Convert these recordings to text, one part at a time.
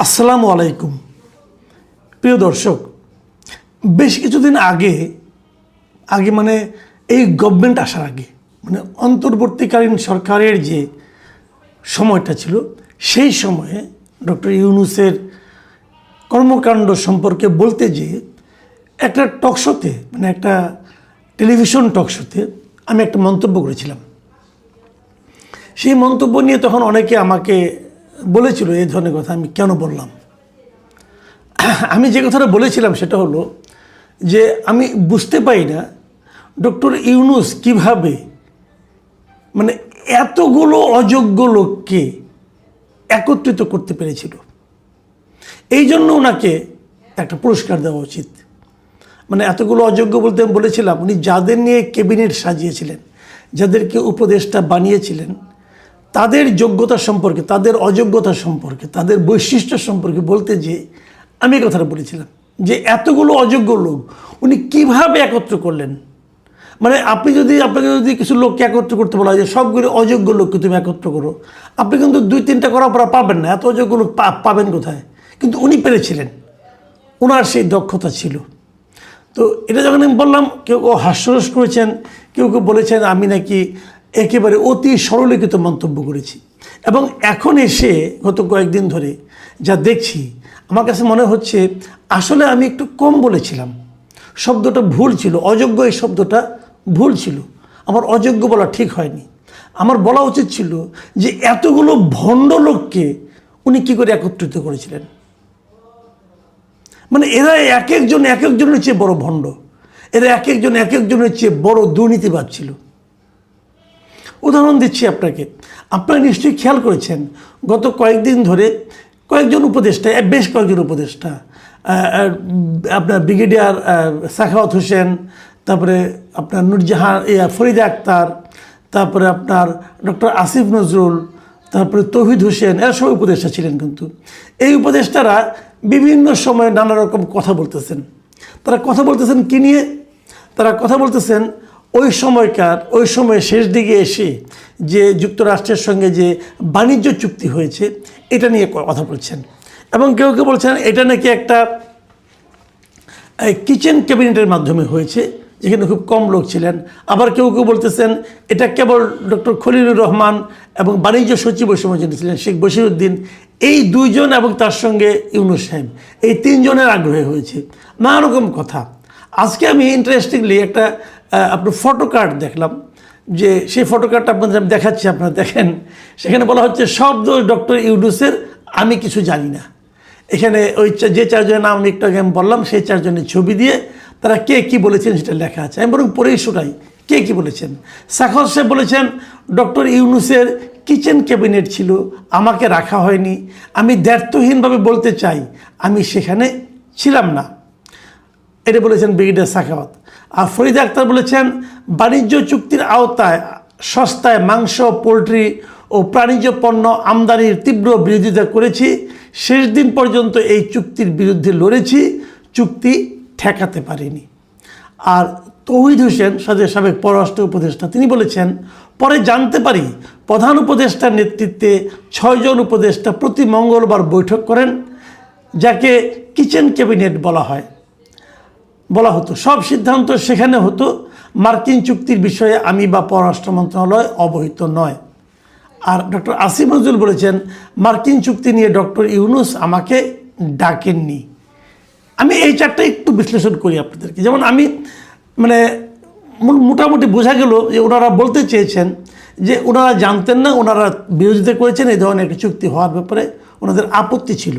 আসসালামু আলাইকুম প্রিয় দর্শক, বেশ কিছুদিন আগে মানে এই গভর্নমেন্ট আসার আগে মানে অন্তর্বর্তীকালীন সরকারের যে সময়টা ছিল সেই সময়ে ডক্টর ইউনূসের কর্মকাণ্ড সম্পর্কে বলতে যেয়ে একটা টকশোতে মানে একটা টেলিভিশন টকশোতে আমি একটা মন্তব্য করেছিলাম। সেই মন্তব্য নিয়ে তখন অনেকে আমাকে বলেছিল এই ধরনের কথা। আমি কেন বললাম? আমি যে কথাটা বলেছিলাম সেটা হলো যে আমি বুঝতে পারি না ডক্টর ইউনূস কিভাবে মানে এতগুলো অযোগ্য লোককে একত্রিত করতে পেরেছিল। এই জন্য ওনাকে একটা পুরস্কার দেওয়া উচিত। মানে এতগুলো অযোগ্য বলতে আমি বলেছিলাম উনি যাদের নিয়ে ক্যাবিনেট সাজিয়েছিলেন, যাদেরকে উপদেষ্টা বানিয়েছিলেন, তাদের যোগ্যতা সম্পর্কে, তাদের অযোগ্যতা সম্পর্কে, তাদের বৈশিষ্ট্য সম্পর্কে বলতে যে আমি এই কথাটা বলেছিলাম যে এতগুলো অযোগ্য লোক উনি কিভাবে একত্র করলেন। মানে আপনাকে যদি কিছু লোককে একত্র করতে বলা হয় যে সবগুলো অযোগ্য লোককে তুমি একত্র করো, আপনি কিন্তু 2-3টা করার পর পাবেন না। এত অযোগ্য লোক পাবেন কোথায়? কিন্তু উনি পেরেছিলেন, ওনার সেই দক্ষতা ছিল। তো এটা যখন আমি বললাম, কেউ হাস্যরস করেছেন, কেউ বলেছেন আমি নাকি একেবারে অতি সরলীকৃত মন্তব্য করেছি। এবং এখন এসে গত কয়েকদিন ধরে যা দেখছি, আমার কাছে মনে হচ্ছে আসলে আমি একটু কম বলেছিলাম। শব্দটা ভুল ছিল, অযোগ্য এই শব্দটা ভুল ছিল। আমার অযোগ্য বলা ঠিক হয়নি। আমার বলা উচিত ছিল যে এতগুলো ভণ্ড লোককে উনি কী করে একত্রিত করেছিলেন। মানে এরা এক একজনের চেয়ে বড় ভণ্ড, এরা এক একজনের চেয়ে বড় দুর্নীতিবাদ ছিল। উদাহরণ দিচ্ছি আপনাকে, আপনারা নিশ্চয়ই খেয়াল করেছেন গত কয়েকদিন ধরে কয়েকজন উপদেষ্টা, বেশ কয়েকজন উপদেষ্টা, আপনার ব্রিগেডিয়ার সাখাওয়াত হোসেন, তারপরে আপনার নূরজাহান ফরিদা আক্তার, তারপরে আপনার ডক্টর আসিফ নজরুল, তারপরে তৌহিদ হোসেন, এরা সবাই উপদেষ্টা ছিলেন। কিন্তু এই উপদেষ্টারা বিভিন্ন সময়ে নানা রকম কথা বলতেছেন। তারা কথা বলতেছেন কী নিয়ে? তারা কথা বলতেছেন ওই সময় শেষ দিকে এসে যে যুক্তরাষ্ট্রের সঙ্গে যে বাণিজ্য চুক্তি হয়েছে এটা নিয়ে কথা বলছেন। এবং কেউ কেউ বলছেন এটা নাকি একটা কিচেন ক্যাবিনেটের মাধ্যমে হয়েছে, যেখানে খুব কম লোক ছিলেন। আবার কেউ কেউ বলতেছেন এটা কেবল ডক্টর খলিলুর রহমান এবং বাণিজ্য সচিব ওই সময় যিনি ছিলেন শেখ বশিরউদ্দিন, এই দুইজন এবং তার সঙ্গে ইউনূস সাহেব, এই তিনজনের আগ্রহে হয়েছে। নানা রকম কথা। আজকে আমি ইন্টারেস্টিংলি একটা আপনার ফটো কার্ড দেখলাম, যে সেই ফটো কার্ডটা আপনাদের আমি দেখাচ্ছি, আপনারা দেখেন। সেখানে বলা হচ্ছে সব দোষ ডক্টর ইউনূসের, আমি কিছু জানি না। এখানে ওই যে চারজনের নাম আমি একটু আগে আমি বললাম, সেই চারজনের ছবি দিয়ে তারা কে কী বলেছেন সেটা লেখা আছে। আমি বরং পড়েই শোনাই কে কী বলেছেন। সাখাওয়াত সাহেব বলেছেন ডক্টর ইউনূসের কিচেন ক্যাবিনেট ছিল, আমাকে রাখা হয়নি। আমি দ্ব্যর্থহীনভাবে বলতে চাই আমি সেখানে ছিলাম না। এটা বলেছেন ব্রিগেডিয়ার সাখাওয়াত। আর ফরিদা আক্তার বলেছেন বাণিজ্য চুক্তির আওতায় সস্তায় মাংস, পোলট্রি ও প্রাণীজ পণ্য আমদানির তীব্র বিরোধিতা করেছি। শেষ দিন পর্যন্ত এই চুক্তির বিরুদ্ধে লড়েছি, চুক্তি ঠেকাতে পারিনি। আর তৌহিদ হোসেন সাবেক পররাষ্ট্র উপদেষ্টা, তিনি বলেছেন পরে জানতে পারি প্রধান উপদেষ্টার নেতৃত্বে 6 জন উপদেষ্টা প্রতি মঙ্গলবার বৈঠক করেন, যাকে কিচেন ক্যাবিনেট বলা হতো। সব সিদ্ধান্ত সেখানে হতো। মার্কিন চুক্তির বিষয়ে আমি বা পররাষ্ট্র মন্ত্রণালয় অবহিত নয়। আর ডক্টর আসিফ নজরুল বলেছেন মার্কিন চুক্তি নিয়ে ডক্টর ইউনূস আমাকে ডাকেননি। আমি এই চারটা একটু বিশ্লেষণ করি আপনাদেরকে। যেমন আমি মানে মোটামুটি বোঝা গেল যে ওনারা বলতে চেয়েছেন যে ওনারা জানতেন না, ওনারা বিরোধিতা করেছেন, এই ধরনের একটা চুক্তি হওয়ার ব্যাপারে ওনাদের আপত্তি ছিল।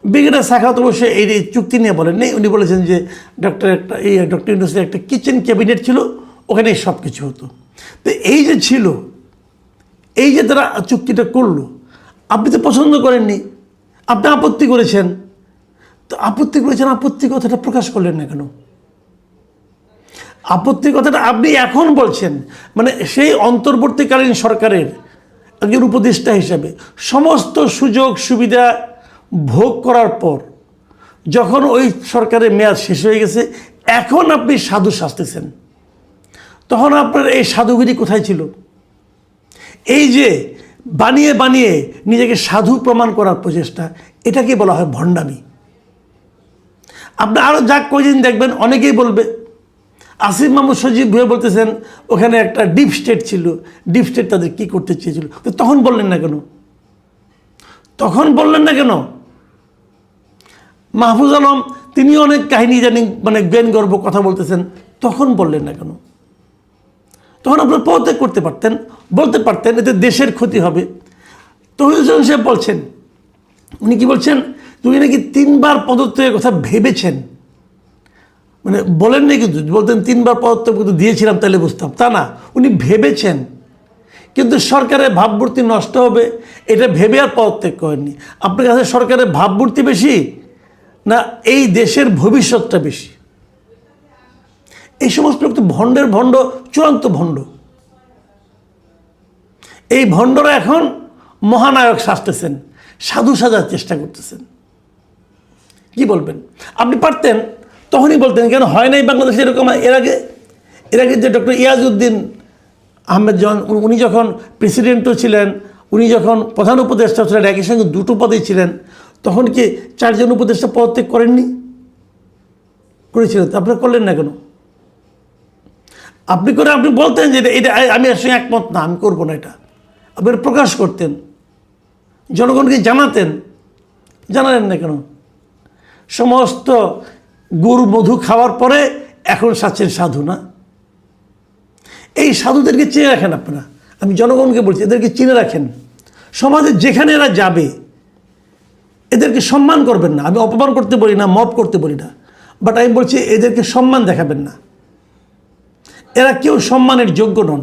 ব্রিগেডিয়ার সাখাওয়াত অবশ্য এই চুক্তি নিয়ে বলেননি। উনি বলেছেন যে ডক্টর ইউনূসের একটা কিচেন ক্যাবিনেট ছিল, ওখানে সব কিছু হতো। তো এই যে ছিল, এই যে তারা চুক্তিটা করলো, আপনি তো পছন্দ করেননি, আপনি আপত্তি করেছেন। তো আপত্তির কথাটা প্রকাশ করলেন না কেন? আপত্তির কথাটা আপনি এখন বলছেন। মানে সেই অন্তর্বর্তীকালীন সরকারের একজন উপদেষ্টা হিসাবে সমস্ত সুযোগ সুবিধা ভোগ করার পর যখন ওই সরকারের মেয়াদ শেষ হয়ে গেছে, এখন আপনি সাধু সাজতেছেন। তখন আপনার এই সাধুগিরি কোথায় ছিল? এই যে বানিয়ে বানিয়ে নিজেকে সাধু প্রমাণ করার প্রচেষ্টা, এটাকে বলা হয় ভণ্ডামি। আপনি আরও যা কয়দিন দেখবেন অনেকেই বলবে, আসিফ মাহমুদ সজীব ভুঁইয়া বলতেছেন ওখানে একটা ডিপ স্টেট ছিল, ডিপ স্টেট তাদের কী করতে চেয়েছিল, তো তখন বললেন না কেন? তখন বললেন না কেন? মাহফুজ আলম তিনি অনেক কাহিনী জানি, মানে জ্ঞান গর্ব কথা বলতেছেন, তখন বললেন না কেন? তখন আপনারা পদত্যাগ করতে পারতেন, বলতে পারতেন এতে দেশের ক্ষতি হবে। তৌহিদুল ইসলাম সাহেব বলছেন, উনি কি বলছেন, তুমি নাকি 3 বার পদত্যাগের কথা ভেবেছেন, মানে বলেন না, কিন্তু বলতেন 3 বার পদত্যাগ কিন্তু দিয়েছিলাম তাহলে বুঝতাম, তা না, উনি ভেবেছেন। কিন্তু সরকারের ভাবমূর্তি নষ্ট হবে এটা ভেবে আর পদত্যাগ করেননি। আপনার কাছে সরকারের ভাবমূর্তি বেশি না এই দেশের ভবিষ্যৎটা বেশি? এই সমস্ত লোক তো ভণ্ডের ভণ্ড, চূড়ান্ত ভণ্ড। এই ভণ্ডরা এখন মহানায়ক সাজতেছেন, সাধু সাজার চেষ্টা করতেছেন। কি বলবেন? আপনি পারতেন তখনই বলতেন, কেন হয় নাই বাংলাদেশে এরকম? এর আগে যে ডক্টর ইয়াজউদ্দিন আহমেদ উনি যখন প্রেসিডেন্টও ছিলেন, উনি যখন প্রধান উপদেষ্টা ছিলেন, একই সঙ্গে 2টো পদেই ছিলেন, তখন কি 4 জন উপদেষ্টা পদত্যাগ করেননি? করেছিলেন। তো আপনারা করলেন না কেন? আপনি করে আপনি বলতেন যে এটা আমি এর সঙ্গে একমত না, আমি করবো না, এটা আপনি প্রকাশ করতেন, জনগণকে জানাতেন। জানালেন না কেন? সমস্ত গুড় মধু খাওয়ার পরে এখন সাচ্ছেন সাধু না? এই সাধুদেরকে চিনে রাখেন আপনারা, আমি জনগণকে বলছি, এদেরকে চিনে রাখেন। সমাজে যেখানে এরা যাবে এদেরকে সম্মান করবেন না। আমি অপমান করতে বলি না, মব করতে বলি না, বাট আমি বলছি এদেরকে সম্মান দেখাবেন না। এরা কেউ সম্মানের যোগ্য নন।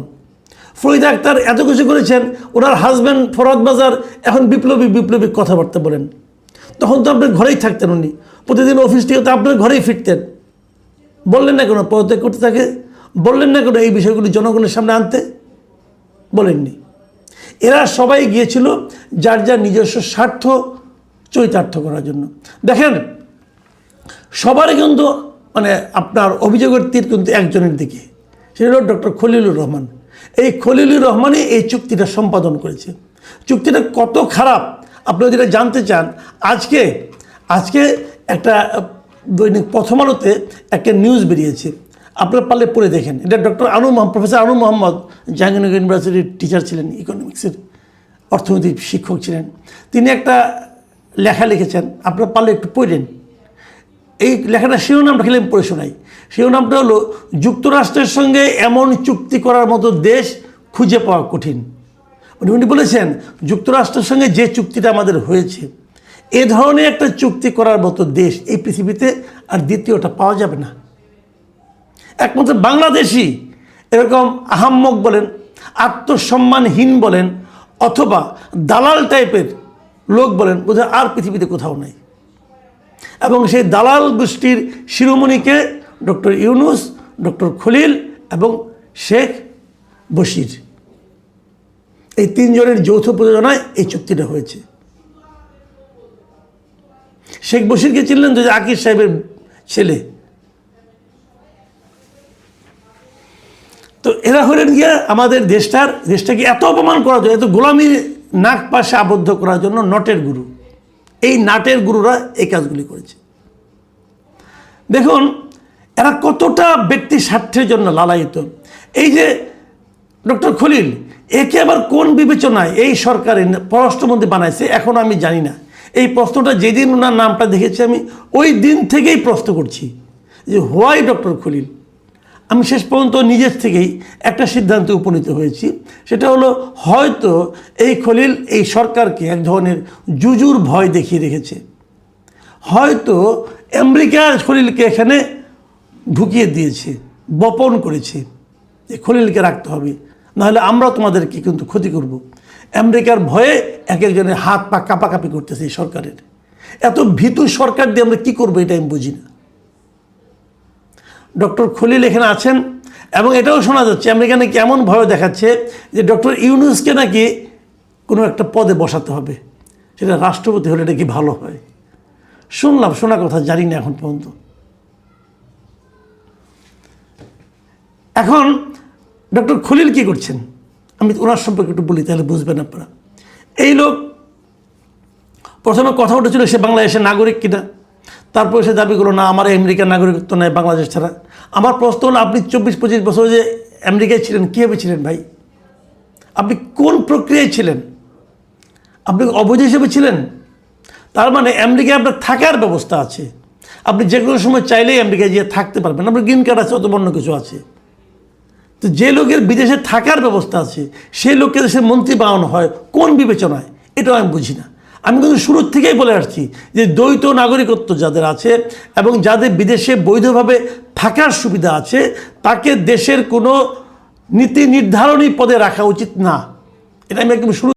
ফরিদা আক্তার এত কিছু করেছেন, ওনার হাজব্যান্ড ফরহাদ বাজার এখন বিপ্লবী কথাবার্তা বলেন। তখন তো আপনার ঘরেই থাকতেন, উনি প্রতিদিন অফিস থেকে তো আপনার ঘরেই ফিরতেন। বললেন না কেন পদত্যাগ করতে থাকে? বললেন না কেন এই বিষয়গুলি জনগণের সামনে আনতে? বলেননি। এরা সবাই গিয়েছিল যার যার নিজস্ব স্বার্থ চরিতার্থ করার জন্য। দেখেন, সবারই কিন্তু মানে আপনার অভিযোগের তীর কিন্তু একজনের দিকে, সেটা হল ডক্টর খলিলুর রহমান। এই খলিলুর রহমানই এই চুক্তিটা সম্পাদন করেছে। চুক্তিটা কত খারাপ আপনারা যেটা জানতে চান, আজকে একটা দৈনিক প্রথম আলোতে একটা নিউজ বেরিয়েছে, আপনারা পারলে পড়ে দেখেন। এটা ডক্টর প্রফেসর আনু মোহাম্মদ জাহাঙ্গীরনগর ইউনিভার্সিটির টিচার ছিলেন, ইকোনমিক্সের অর্থনৈতিক শিক্ষক ছিলেন। তিনি একটা লেখা লিখেছেন, আপনারা পারলে একটু পড়েন। এই লেখাটা শিরোনামটা খেলে আমি পড়ে শোনাই। শিরোনামটা হলো, যুক্তরাষ্ট্রের সঙ্গে এমন চুক্তি করার মতো দেশ খুঁজে পাওয়া কঠিন। মানে উনি বলেছেন যুক্তরাষ্ট্রের সঙ্গে যে চুক্তিটা আমাদের হয়েছে, এ ধরনের একটা চুক্তি করার মতো দেশ এই পৃথিবীতে আর দ্বিতীয়টা পাওয়া যাবে না। একমাত্র বাংলাদেশি এরকম আহাম্মক বলেন, আত্মসম্মানহীন বলেন, অথবা দালাল টাইপের লোক বলেন, বোধহয় আর পৃথিবীতে কোথাও নাই। এবং সেই দালাল গোষ্ঠীর শিরোমণিকে ডক্টর ইউনূস, ডক্টর খলিল এবং শেখ বশির, এই 3 জনের যৌথ প্রযোজনায় এই চুক্তিটা হয়েছে। শেখ বশিরকে চিনলেন তো, যে আকিব সাহেবের ছেলে। তো এরা হলেন গিয়া আমাদের দেশটাকে এত অপমান করার জন্য, এত গোলামির নাক পাশে আবদ্ধ করার জন্য নটের গুরু। এই নাটের গুরুরা এই কাজগুলি করেছে। দেখুন এরা কতটা ব্যক্তি স্বার্থের জন্য লালায়িত। এই যে ডক্টর খলিল, একে আবার কোন বিবেচনায় এই সরকারের পররাষ্ট্রমন্ত্রী বানাইছে এখন আমি জানি না। এই প্রশ্নটা যেদিন ওনার নামটা দেখেছি আমি ওই দিন থেকেই প্রশ্ন করছি যে হোয়াই ডক্টর খলিল। আমি শেষ পর্যন্ত নিজের থেকেই একটা সিদ্ধান্তে উপনীত হয়েছি, সেটা হলো হয়তো এই খলিল এই সরকারকে এক ধরনের জুজুর ভয় দেখিয়ে রেখেছে। হয়তো আমেরিকার খলিলকে এখানে ঢুকিয়ে দিয়েছে, বপন করেছে যে খলিলকে রাখতে হবে, নাহলে আমরা তোমাদেরকে কিন্তু ক্ষতি করব। আমেরিকার ভয়ে এক একজনের হাত পা কাঁপাকাঁপি করতেছে এই সরকারের। এত ভীতু সরকার দিয়ে আমরা কী করবো এটা আমি বুঝি না। ডক্টর খলিল এখানে আছেন এবং এটাও শোনা যাচ্ছে আমেরিকা নাকি এমন ভয় দেখাচ্ছে যে ডক্টর ইউনূসকে নাকি কোনো একটা পদে বসাতে হবে, সেটা রাষ্ট্রপতি হলে নাকি ভালো হয়। শোনা কথা, জানি না এখন পর্যন্ত। এখন ডক্টর খলিল কী করছেন আমি ওনার সম্পর্কে একটু বলি, তাহলে বুঝবেন আপনারা। এই লোক প্রথমে কথা উঠেছিল সে বাংলাদেশের নাগরিক কিনা, তারপরে সে দাবি করলো না আমার আমেরিকার নাগরিকত্ব নেই বাংলাদেশ ছাড়া। আমার প্রশ্ন হলো, আপনি 24-25 বছর যে আমেরিকায় ছিলেন, কীভাবে ছিলেন ভাই? আপনি কোন প্রক্রিয়ায় ছিলেন? আপনি অবৈধ হিসেবে ছিলেন? তার মানে আমেরিকায় আপনার থাকার ব্যবস্থা আছে, আপনি যে কোনো সময় চাইলেই আমেরিকায় গিয়ে থাকতে পারবেন, আপনার গ্রিন কার্ড আছে, অত অন্য কিছু আছে। তো যে লোকের বিদেশে থাকার ব্যবস্থা আছে সেই লোককে দেশের মন্ত্রী বানানো হয় কোন বিবেচনায়, এটাও আমি বুঝি না। আমি কিন্তু শুরুর থেকেই বলে আসছি যে দ্বৈত নাগরিকত্ব যাদের আছে এবং যাদের বিদেশে বৈধভাবে থাকার সুবিধা আছে তাকে দেশের কোনো নীতি নির্ধারণী পদে রাখা উচিত না। এটা আমি একদম শুরু